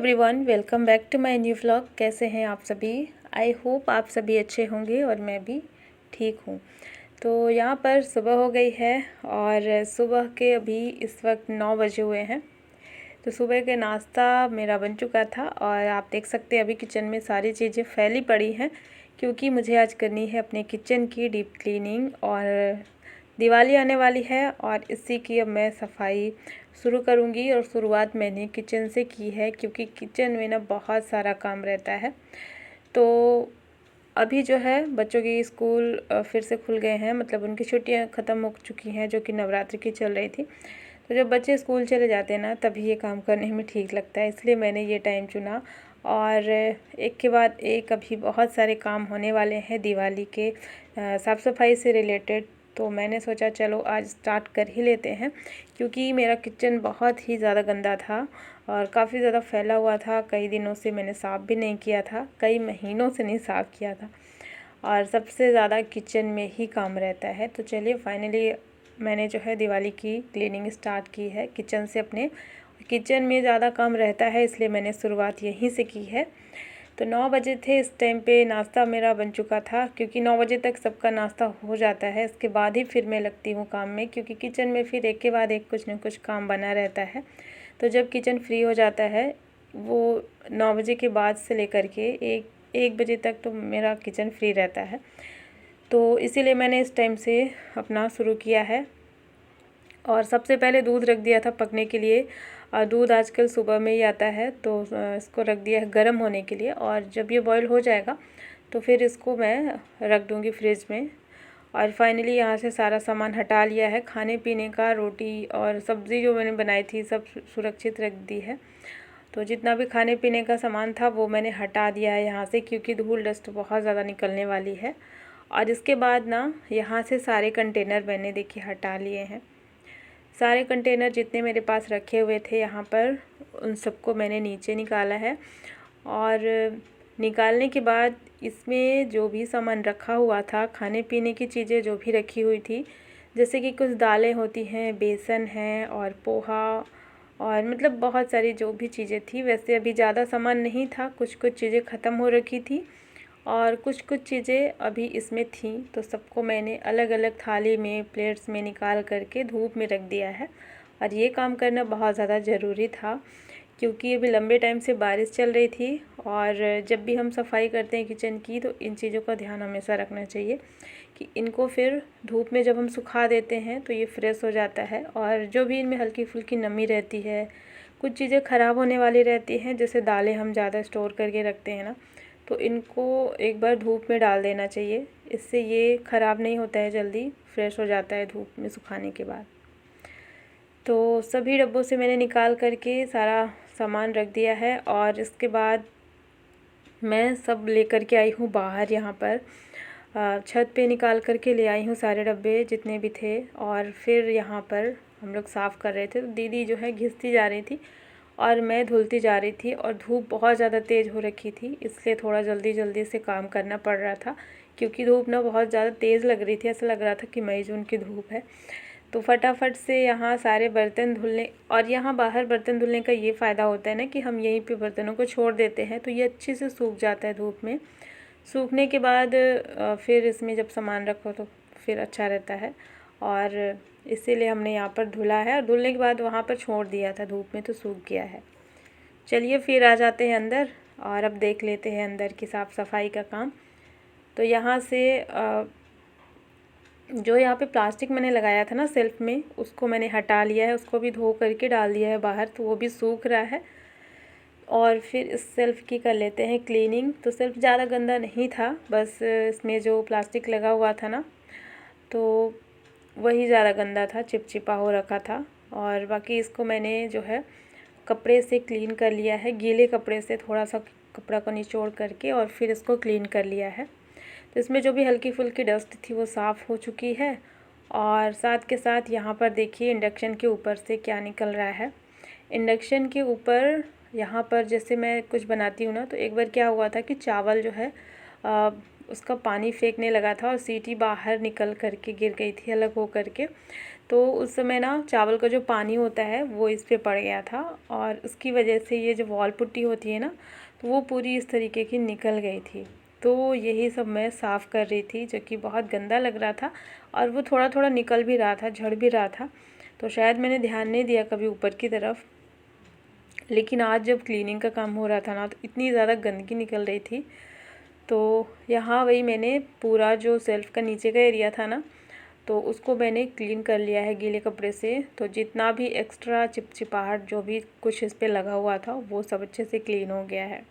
Everyone, welcome back to my new vlog. कैसे हैं आप सभी? आई होप आप सभी अच्छे होंगे और मैं भी ठीक हूँ। तो यहाँ पर सुबह हो गई है और सुबह के अभी इस वक्त 9 बजे हुए हैं। तो सुबह के नाश्ता मेरा बन चुका था और आप देख सकते हैं अभी किचन में सारी चीज़ें फैली पड़ी हैं, क्योंकि मुझे आज करनी है अपने किचन की डीप क्लीनिंग। और दिवाली आने वाली है और इसी की अब मैं सफाई शुरू करूंगी। और शुरुआत मैंने किचन से की है, क्योंकि किचन में ना बहुत सारा काम रहता है। तो अभी जो है बच्चों की स्कूल फिर से खुल गए हैं, मतलब उनकी छुट्टियां ख़त्म हो चुकी हैं जो कि नवरात्रि की चल रही थी। तो जब बच्चे स्कूल चले जाते हैं ना, तभी ये काम करने में ठीक लगता है, इसलिए मैंने ये टाइम चुना। और एक के बाद एक अभी बहुत सारे काम होने वाले हैं दिवाली के साफ़ सफाई से रिलेटेड। तो मैंने सोचा चलो आज स्टार्ट कर ही लेते हैं, क्योंकि मेरा किचन बहुत ही ज़्यादा गंदा था और काफ़ी ज़्यादा फैला हुआ था। कई दिनों से मैंने साफ़ भी नहीं किया था, कई महीनों से नहीं साफ़ किया था, और सबसे ज़्यादा किचन में ही काम रहता है। तो चलिए फाइनली मैंने जो है दिवाली की क्लीनिंग स्टार्ट की है किचन से। अपने किचन में ज़्यादा काम रहता है, इसलिए मैंने शुरुआत यहीं से की है। तो 9 बजे थे इस टाइम पे, नाश्ता मेरा बन चुका था, क्योंकि 9 बजे तक सबका नाश्ता हो जाता है। इसके बाद ही फिर मैं लगती हूँ काम में, क्योंकि किचन में फिर एक के बाद एक कुछ न कुछ काम बना रहता है। तो जब किचन फ्री हो जाता है, वो 9 बजे के बाद से लेकर के एक बजे तक तो मेरा किचन फ्री रहता है। तो इसीलिए मैंने इस टाइम से अपना शुरू किया है। और सबसे पहले दूध रख दिया था पकने के लिए। और दूध आजकल सुबह में ही आता है, तो इसको रख दिया है गर्म होने के लिए। और जब ये बॉईल हो जाएगा तो फिर इसको मैं रख दूँगी फ्रिज में। और फाइनली यहाँ से सारा सामान हटा लिया है, खाने पीने का, रोटी और सब्ज़ी जो मैंने बनाई थी सब सुरक्षित रख दी है। तो जितना भी खाने पीने का सामान था वो मैंने हटा दिया है यहाँ से, क्योंकि धूल डस्ट बहुत ज़्यादा निकलने वाली है। और इसके बाद ना यहाँ से सारे कंटेनर मैंने देखिए हटा लिए हैं। सारे कंटेनर जितने मेरे पास रखे हुए थे यहाँ पर, उन सबको मैंने नीचे निकाला है। और निकालने के बाद इसमें जो भी सामान रखा हुआ था, खाने पीने की चीज़ें जो भी रखी हुई थी, जैसे कि कुछ दालें होती हैं, बेसन है और पोहा, और मतलब बहुत सारी जो भी चीज़ें थी। वैसे अभी ज़्यादा सामान नहीं था, कुछ कुछ चीज़ें ख़त्म हो रखी थी और कुछ कुछ चीज़ें अभी इसमें थी। तो सबको मैंने अलग अलग थाली में, प्लेट्स में निकाल करके धूप में रख दिया है। और ये काम करना बहुत ज़्यादा ज़रूरी था, क्योंकि अभी लंबे टाइम से बारिश चल रही थी। और जब भी हम सफाई करते हैं किचन की, तो इन चीज़ों का ध्यान हमेशा रखना चाहिए कि इनको फिर धूप में जब हम सुखा देते हैं तो ये फ्रेश हो जाता है। और जो भी इनमें हल्की फुल्की नमी रहती है, कुछ चीज़ें ख़राब होने वाली रहती हैं, जैसे दालें हम ज़्यादा स्टोर करके रखते हैं ना, तो इनको एक बार धूप में डाल देना चाहिए। इससे ये ख़राब नहीं होता है, जल्दी फ्रेश हो जाता है धूप में सुखाने के बाद। तो सभी डब्बों से मैंने निकाल करके सारा सामान रख दिया है। और इसके बाद मैं सब लेकर के आई हूँ बाहर, यहाँ पर छत पे निकाल करके ले आई हूँ सारे डब्बे जितने भी थे। और फिर यहाँ पर हम लोग साफ़ कर रहे थे, तो दीदी जो है घिसती जा रही थी और मैं धुलती जा रही थी। और धूप बहुत ज़्यादा तेज़ हो रखी थी, इसलिए थोड़ा जल्दी जल्दी से काम करना पड़ रहा था, क्योंकि धूप ना बहुत ज़्यादा तेज़ लग रही थी। ऐसा लग रहा था कि मई जून की धूप है। तो फटाफट से यहाँ सारे बर्तन धुलने, और यहाँ बाहर बर्तन धुलने का ये फ़ायदा होता है ना कि हम यहीं पे बर्तनों को छोड़ देते हैं, तो ये अच्छे से सूख जाता है धूप में। सूखने के बाद फिर इसमें जब सामान रखो तो फिर अच्छा रहता है। और इसीलिए हमने यहाँ पर धुला है, और धुलने के बाद वहाँ पर छोड़ दिया था धूप में, तो सूख गया है। चलिए फिर आ जाते हैं अंदर और अब देख लेते हैं अंदर की साफ़ सफाई का काम। तो यहाँ से जो यहाँ पे प्लास्टिक मैंने लगाया था ना सेल्फ़ में, उसको मैंने हटा लिया है, उसको भी धो करके डाल दिया है बाहर, तो वो भी सूख रहा है। और फिर इस सेल्फ़ की कर लेते हैं क्लीनिंग। तो सेल्फ़ ज़्यादा गंदा नहीं था, बस इसमें जो प्लास्टिक लगा हुआ था ना, तो वही ज़्यादा गंदा था, चिपचिपा हो रखा था। और बाकी इसको मैंने जो है कपड़े से क्लीन कर लिया है, गीले कपड़े से थोड़ा सा कपड़ा को निचोड़ करके और फिर इसको क्लीन कर लिया है। तो इसमें जो भी हल्की फुल्की डस्ट थी वो साफ़ हो चुकी है। और साथ के साथ यहाँ पर देखिए इंडक्शन के ऊपर से क्या निकल रहा है। इंडक्शन के ऊपर यहाँ पर जैसे मैं कुछ बनाती हूँ ना, तो एक बार क्या हुआ था कि चावल जो है उसका पानी फेंकने लगा था और सीटी बाहर निकल करके गिर गई थी अलग हो करके। तो उस समय ना चावल का जो पानी होता है वो इस पे पड़ गया था और उसकी वजह से ये जो वॉल पुट्टी होती है ना, तो वो पूरी इस तरीके की निकल गई थी। तो यही सब मैं साफ़ कर रही थी, जो कि बहुत गंदा लग रहा था और वो थोड़ा थोड़ा निकल भी रहा था, झड़ भी रहा था। तो शायद मैंने ध्यान नहीं दिया कभी ऊपर की तरफ, लेकिन आज जब क्लीनिंग का काम हो रहा था ना, तो इतनी ज़्यादा गंदगी निकल रही थी। तो यहाँ वही मैंने पूरा जो सेल्फ़ का नीचे का एरिया था ना, तो उसको मैंने क्लीन कर लिया है गीले कपड़े से। तो जितना भी एक्स्ट्रा चिपचिपाहट जो भी कुछ इस पे लगा हुआ था वो सब अच्छे से क्लीन हो गया है।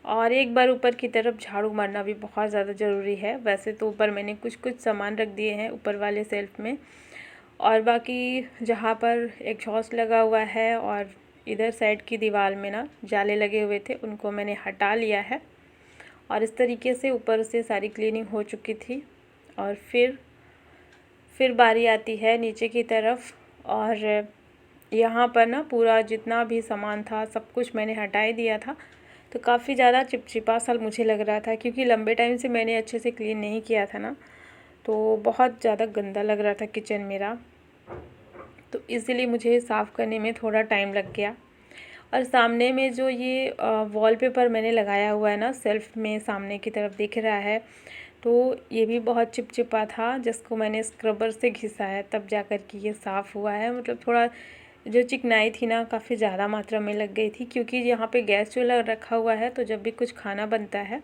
और एक बार ऊपर की तरफ झाड़ू मारना भी बहुत ज़्यादा ज़रूरी है। वैसे तो ऊपर मैंने कुछ कुछ सामान रख दिए हैं ऊपर वाले सेल्फ में, और बाकी जहाँ पर एग्जॉस्ट लगा हुआ है और इधर साइड की दीवार में ना जाले लगे हुए थे, उनको मैंने हटा लिया है। और इस तरीके से ऊपर से सारी क्लीनिंग हो चुकी थी। और फिर बारी आती है नीचे की तरफ, और यहाँ पर ना पूरा जितना भी सामान था सब कुछ मैंने हटा ही दिया था। तो काफ़ी ज़्यादा चिपचिपा सा मुझे लग रहा था, क्योंकि लंबे टाइम से मैंने अच्छे से क्लीन नहीं किया था ना, तो बहुत ज़्यादा गंदा लग रहा था किचन मेरा। तो इसीलिए मुझे साफ़ करने में थोड़ा टाइम लग गया। और सामने में जो ये वॉलपेपर मैंने लगाया हुआ है ना, सेल्फ में सामने की तरफ दिख रहा है, तो ये भी बहुत चिपचिपा था, जिसको मैंने स्क्रबर से घिसा है तब जा कर के ये साफ़ हुआ है। मतलब थोड़ा जो चिकनाई थी ना, काफ़ी ज़्यादा मात्रा में लग गई थी, क्योंकि यहाँ पे गैस चूल्हा रखा हुआ है, तो जब भी कुछ खाना बनता है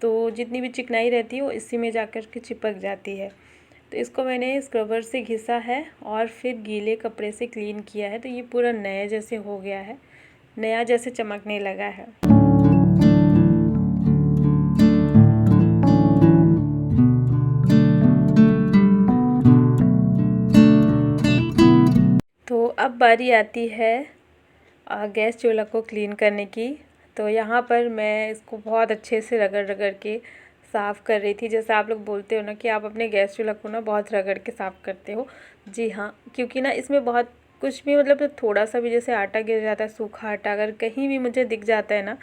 तो जितनी भी चिकनाई रहती है वो इसी में जा कर के चिपक जाती है। तो इसको मैंने स्क्रबर से घिसा है और फिर गीले कपड़े से क्लीन किया है, तो ये पूरा नए जैसे हो गया है, नया जैसे चमकने लगा है। तो अब बारी आती है गैस चूल्हा को क्लीन करने की। तो यहाँ पर मैं इसको बहुत अच्छे से रगड़ रगड़ के साफ़ कर रही थी। जैसे आप लोग बोलते हो ना कि आप अपने गैस चूल्हा को ना बहुत रगड़ के साफ़ करते हो। जी हाँ, क्योंकि ना इसमें बहुत कुछ भी, मतलब थोड़ा सा भी जैसे आटा गिर जाता है, सूखा आटा अगर कहीं भी मुझे दिख जाता है ना,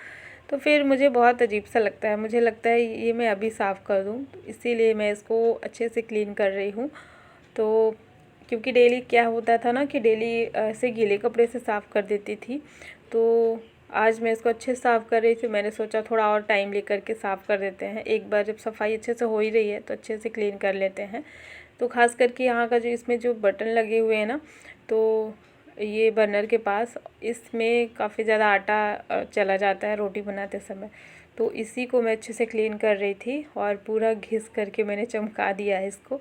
तो फिर मुझे बहुत अजीब सा लगता है। मुझे लगता है ये मैं अभी साफ़ कर दूँ, तो इसीलिए मैं इसको अच्छे से क्लीन कर रही हूँ। तो क्योंकि डेली क्या होता था ना कि डेली ऐसे गीले कपड़े से साफ़ कर देती थी, तो आज मैं इसको अच्छे से साफ़ कर रही थी। मैंने सोचा थोड़ा और टाइम लेकर के साफ़ कर देते हैं। एक बार जब सफाई अच्छे से हो ही रही है तो अच्छे से क्लीन कर लेते हैं। तो ख़ास करके यहाँ का जो इसमें जो बटन लगे हुए हैं ना, तो ये बर्नर के पास, इसमें काफ़ी ज़्यादा आटा चला जाता है रोटी बनाते समय। तो इसी को मैं अच्छे से क्लीन कर रही थी और पूरा घिस करके मैंने चमका दिया है इसको,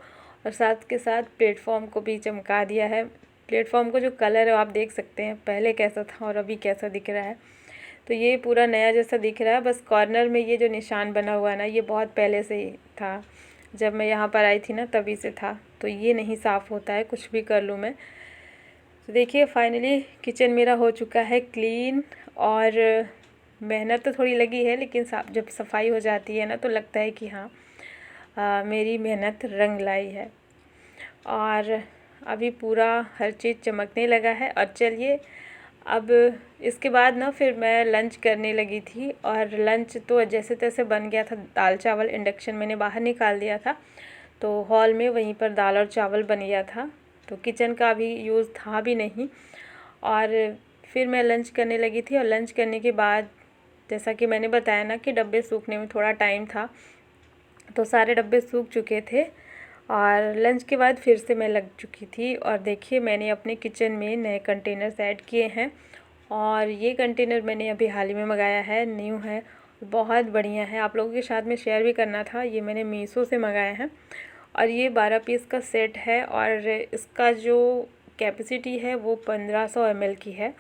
और साथ के साथ प्लेटफॉर्म को भी चमका दिया है। प्लेटफॉर्म का जो कलर है आप देख सकते हैं, पहले कैसा था और अभी कैसा दिख रहा है। तो ये पूरा नया जैसा दिख रहा है। बस कॉर्नर में ये जो निशान बना हुआ है ना, ये बहुत पहले से ही था, जब मैं यहाँ पर आई थी ना तभी से था। तो ये नहीं साफ़ होता है कुछ भी कर लूँ मैं। तो देखिए फाइनली किचन मेरा हो चुका है क्लीन, और मेहनत तो थोड़ी लगी है, लेकिन जब सफाई हो जाती है ना तो लगता है कि हाँ मेरी मेहनत रंग लाई है। और अभी पूरा हर चीज़ चमकने लगा है। और चलिए अब इसके बाद ना फिर मैं लंच करने लगी थी, और लंच तो जैसे तैसे बन गया था। दाल चावल इंडक्शन मैंने बाहर निकाल दिया था, तो हॉल में वहीं पर दाल और चावल बन गया था, तो किचन का भी यूज़ था भी नहीं। और फिर मैं लंच करने लगी थी, और लंच करने के बाद जैसा कि मैंने बताया ना कि डब्बे सूखने में थोड़ा टाइम था, तो सारे डब्बे सूख चुके थे। और लंच के बाद फिर से मैं लग चुकी थी, और देखिए मैंने अपने किचन में नए कंटेनर्स ऐड किए हैं। और ये कंटेनर मैंने अभी हाल ही में मंगाया है, न्यू है, बहुत बढ़िया है। आप लोगों के साथ में शेयर भी करना था। ये मैंने मीशो से मंगाया है, और ये 12 पीस का सेट है, और इसका जो कैपेसिटी है वो 1500 ml की है।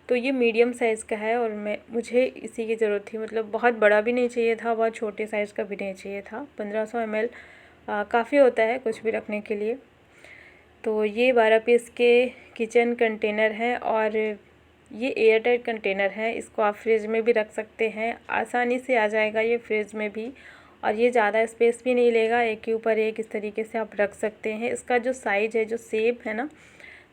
तो ये मीडियम साइज़ का है, और मुझे इसी की ज़रूरत थी। मतलब बहुत बड़ा भी नहीं चाहिए था, बहुत छोटे साइज़ का भी नहीं चाहिए था। 1500 ml काफ़ी होता है कुछ भी रखने के लिए। तो ये 12 पीस के किचन कंटेनर हैं, और ये एयर टाइट कंटेनर है। इसको आप फ्रिज में भी रख सकते हैं, आसानी से आ जाएगा ये फ्रिज में भी, और ये ज़्यादा स्पेस भी नहीं लेगा। एक के ऊपर एक इस तरीके से आप रख सकते हैं। इसका जो साइज़ है, जो शेप है ना,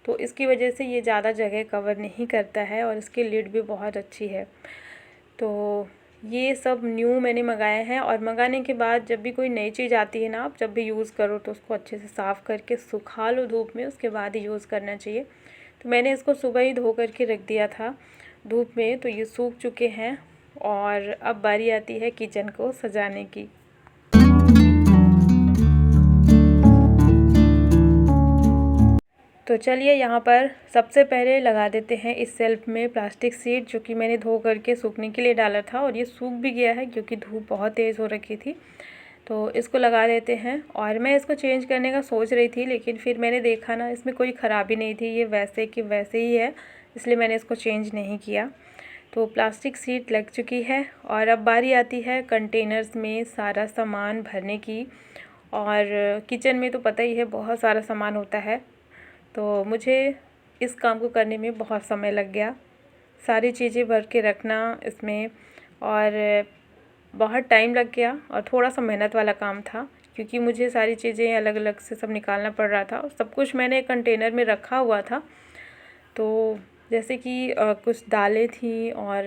तो इसकी वजह से ये ज़्यादा जगह कवर नहीं करता है, और इसकी लिड भी बहुत अच्छी है। तो ये सब न्यू मैंने मंगाए हैं। और मंगाने के बाद जब भी कोई नई चीज़ आती है ना, आप जब भी यूज़ करो तो उसको अच्छे से साफ़ करके सुखा लो धूप में, उसके बाद ही यूज़ करना चाहिए। तो मैंने इसको सुबह ही धो करके रख दिया था धूप में, तो ये सूख चुके हैं। और अब बारी आती है किचन को सजाने की। तो चलिए यहाँ पर सबसे पहले लगा देते हैं इस सेल्फ में प्लास्टिक शीट, जो कि मैंने धो करके सूखने के लिए डाला था और ये सूख भी गया है क्योंकि धूप बहुत तेज़ हो रखी थी। तो इसको लगा देते हैं। और मैं इसको चेंज करने का सोच रही थी, लेकिन फिर मैंने देखा ना इसमें कोई ख़राबी नहीं थी, ये वैसे कि वैसे ही है, इसलिए मैंने इसको चेंज नहीं किया। तो प्लास्टिक शीट लग चुकी है और अब बारी आती है कंटेनर्स में सारा सामान भरने की। और किचन में तो पता ही है बहुत सारा सामान होता है, तो मुझे इस काम को करने में बहुत समय लग गया। सारी चीज़ें भर के रखना इसमें और बहुत टाइम लग गया और थोड़ा सा मेहनत वाला काम था, क्योंकि मुझे सारी चीज़ें अलग अलग से सब निकालना पड़ रहा था और सब कुछ मैंने एक कंटेनर में रखा हुआ था। तो जैसे कि कुछ दालें थी और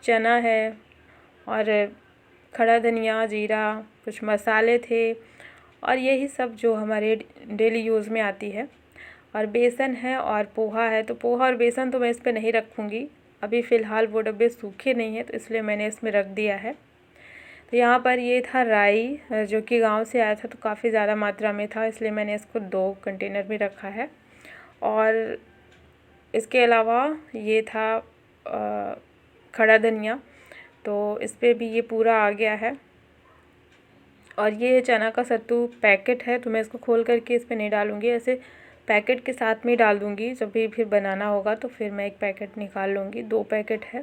चना है और खड़ा धनिया, जीरा, कुछ मसाले थे और यही सब जो हमारे डेली यूज़ में आती है। और बेसन है और पोहा है। तो पोहा और बेसन तो मैं इस पे नहीं रखूँगी, अभी फ़िलहाल वो डब्बे सूखे नहीं हैं, तो इसलिए मैंने इसमें रख दिया है। तो यहाँ पर ये था राई, जो कि गांव से आया था, तो काफ़ी ज़्यादा मात्रा में था, इसलिए मैंने इसको 2 कंटेनर में रखा है। और इसके अलावा ये था खड़ा धनिया, तो इस पर भी ये पूरा आ गया है। और ये चना का सत्तू पैकेट है, तो मैं इसको खोल करके इस पर नहीं डालूँगी, ऐसे पैकेट के साथ में डाल दूँगी। जब भी फिर बनाना होगा तो फिर मैं एक पैकेट निकाल लूँगी, 2 पैकेट है,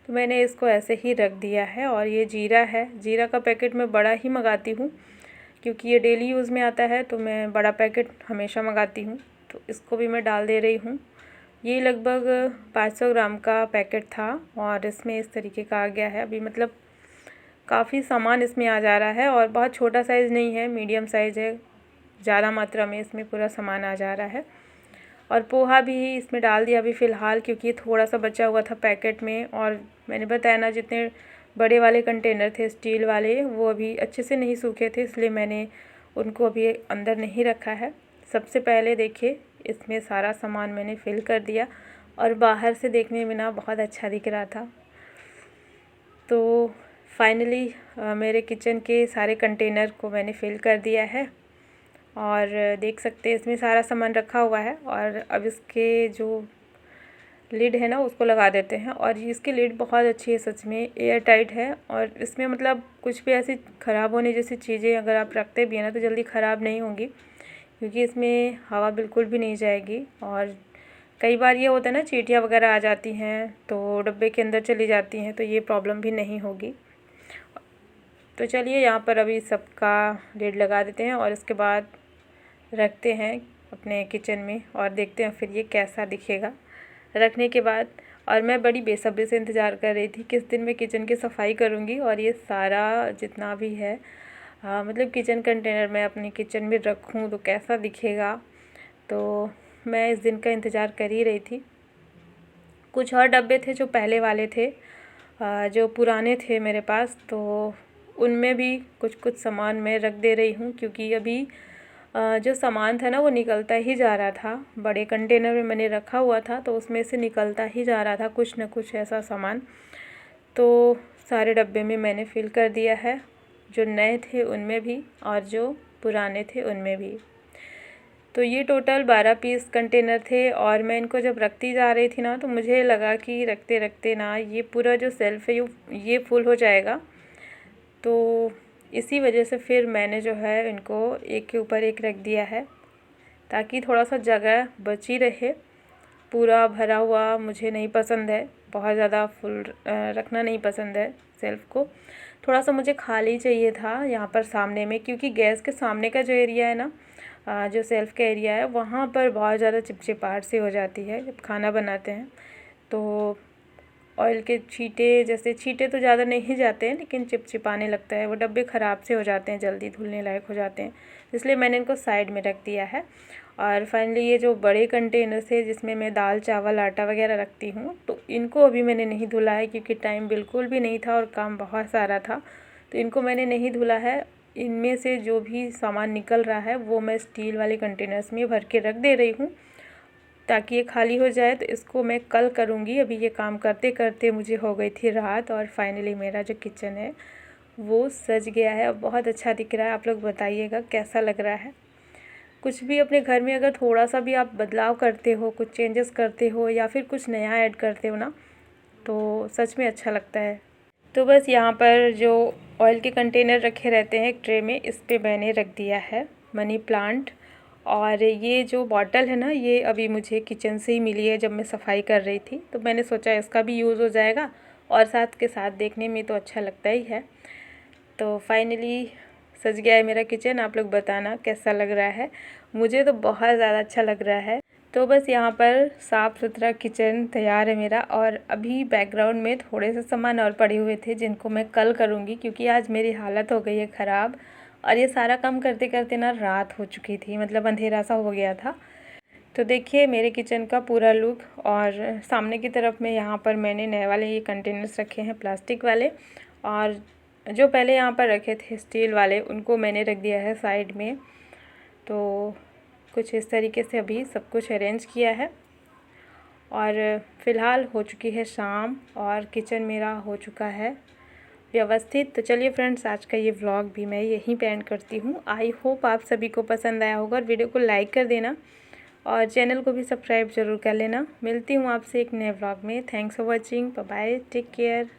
तो मैंने इसको ऐसे ही रख दिया है। और ये जीरा है, जीरा का पैकेट मैं बड़ा ही मंगाती हूँ क्योंकि ये डेली यूज़ में आता है, तो मैं बड़ा पैकेट हमेशा मंगाती हूँ। तो इसको भी मैं डाल दे रही हूँ। ये लगभग 500 ग्राम का पैकेट था और इसमें इस तरीके का आ गया है। अभी मतलब काफ़ी सामान इसमें आ जा रहा है और बहुत छोटा साइज़ नहीं है, मीडियम साइज़ है, ज़्यादा मात्रा में इसमें पूरा सामान आ जा रहा है। और पोहा भी इसमें डाल दिया अभी फ़िलहाल, क्योंकि ये थोड़ा सा बचा हुआ था पैकेट में। और मैंने बताया ना, जितने बड़े वाले कंटेनर थे स्टील वाले, वो अभी अच्छे से नहीं सूखे थे, इसलिए मैंने उनको अभी अंदर नहीं रखा है। सबसे पहले देखिए इसमें सारा सामान मैंने फ़िल कर दिया और बाहर से देखने में ना बहुत अच्छा दिख रहा था। तो फाइनली मेरे किचन के सारे कंटेनर को मैंने फ़िल कर दिया है और देख सकते हैं इसमें सारा सामान रखा हुआ है। और अब इसके जो लिड है ना, उसको लगा देते हैं। और इसकी लिड बहुत अच्छी है, सच में एयर टाइट है और इसमें मतलब कुछ भी ऐसी ख़राब होने जैसी चीज़ें अगर आप रखते भी हैं ना, तो जल्दी ख़राब नहीं होंगी, क्योंकि इसमें हवा बिल्कुल भी नहीं जाएगी। और कई बार ये होता है ना, चींटियाँ वगैरह आ जाती हैं तो डब्बे के अंदर चली जाती हैं, तो ये प्रॉब्लम भी नहीं होगी। तो चलिए यहाँ पर अभी सबका लिड लगा देते हैं और इसके बाद रखते हैं अपने किचन में और देखते हैं फिर ये कैसा दिखेगा रखने के बाद। और मैं बड़ी बेसब्री से इंतज़ार कर रही थी किस दिन मैं किचन की सफाई करूँगी और ये सारा जितना भी है मतलब किचन कंटेनर मैं अपने किचन में रखूँ तो कैसा दिखेगा। तो मैं इस दिन का इंतज़ार कर ही रही थी। कुछ और डब्बे थे जो पहले वाले थे, जो पुराने थे मेरे पास, तो उनमें भी कुछ कुछ सामान मैं रख दे रही हूँ, क्योंकि अभी जो सामान था ना वो निकलता ही जा रहा था। बड़े कंटेनर में मैंने रखा हुआ था तो उसमें से निकलता ही जा रहा था कुछ न कुछ ऐसा सामान। तो सारे डब्बे में मैंने फ़िल कर दिया है, जो नए थे उनमें भी और जो पुराने थे उनमें भी। तो ये टोटल 12 पीस कंटेनर थे और मैं इनको जब रखती जा रही थी ना, तो मुझे लगा कि रखते रखते ना ये पूरा जो सेल्फ़ है ये फुल हो जाएगा। तो इसी वजह से फिर मैंने जो है इनको एक के ऊपर एक रख दिया है, ताकि थोड़ा सा जगह बची रहे। पूरा भरा हुआ मुझे नहीं पसंद है, बहुत ज़्यादा फुल रखना नहीं पसंद है सेल्फ़ को। थोड़ा सा मुझे खाली चाहिए था यहाँ पर सामने में, क्योंकि गैस के सामने का जो एरिया है ना, जो सेल्फ़ का एरिया है, वहाँ पर बहुत ज़्यादा चिपचिपाहट सी हो जाती है जब खाना बनाते हैं। तो ऑयल के छींटे, जैसे छींटे तो ज़्यादा नहीं जाते हैं लेकिन चिपचिपाने लगता है, वो डब्बे ख़राब से हो जाते हैं, जल्दी धुलने लायक हो जाते हैं, इसलिए मैंने इनको साइड में रख दिया है। और फाइनली ये जो बड़े कंटेनर थे जिसमें मैं दाल चावल आटा वगैरह रखती हूँ, तो इनको अभी मैंने नहीं धुला है क्योंकि टाइम बिल्कुल भी नहीं था और काम बहुत सारा था, तो इनको मैंने नहीं धुला है। इनमें से जो भी सामान निकल रहा है वो मैं स्टील वाले कंटेनर्स में भर के रख दे रही हूँ ताकि ये खाली हो जाए, तो इसको मैं कल करूँगी। अभी ये काम करते करते मुझे हो गई थी रात और फाइनली मेरा जो किचन है वो सज गया है और बहुत अच्छा दिख रहा है। आप लोग बताइएगा कैसा लग रहा है। कुछ भी अपने घर में अगर थोड़ा सा भी आप बदलाव करते हो, कुछ चेंजेस करते हो या फिर कुछ नया ऐड करते हो ना, तो सच में अच्छा लगता है। तो बस यहाँ पर जो ऑयल के कंटेनर रखे रहते हैं एक ट्रे में, इस पे मैंने रख दिया है मनी प्लांट। और ये जो बॉटल है ना, ये अभी मुझे किचन से ही मिली है जब मैं सफाई कर रही थी, तो मैंने सोचा इसका भी यूज़ हो जाएगा और साथ के साथ देखने में तो अच्छा लगता ही है। तो फाइनली सज गया है मेरा किचन। आप लोग बताना कैसा लग रहा है। मुझे तो बहुत ज़्यादा अच्छा लग रहा है। तो बस यहाँ पर साफ़ सुथरा किचन तैयार है मेरा। और अभी बैकग्राउंड में थोड़े से सामान और पड़े हुए थे जिनको मैं कल करूँगी क्योंकि आज मेरी हालत हो गई है ख़राब। और ये सारा काम करते करते ना रात हो चुकी थी, मतलब अंधेरा सा हो गया था। तो देखिए मेरे किचन का पूरा लुक। और सामने की तरफ में यहाँ पर मैंने नए वाले ये कंटेनर्स रखे हैं प्लास्टिक वाले, और जो पहले यहाँ पर रखे थे स्टील वाले उनको मैंने रख दिया है साइड में। तो कुछ इस तरीके से अभी सब कुछ अरेंज किया है। और फ़िलहाल हो चुकी है शाम और किचन मेरा हो चुका है व्यवस्थित। तो चलिए फ्रेंड्स, आज का ये व्लॉग भी मैं यहीं पे एंड करती हूँ। आई होप आप सभी को पसंद आया होगा और वीडियो को लाइक कर देना और चैनल को भी सब्सक्राइब ज़रूर कर लेना। मिलती हूँ आपसे एक नए व्लॉग में। Thanks for watching. Bye bye, take care.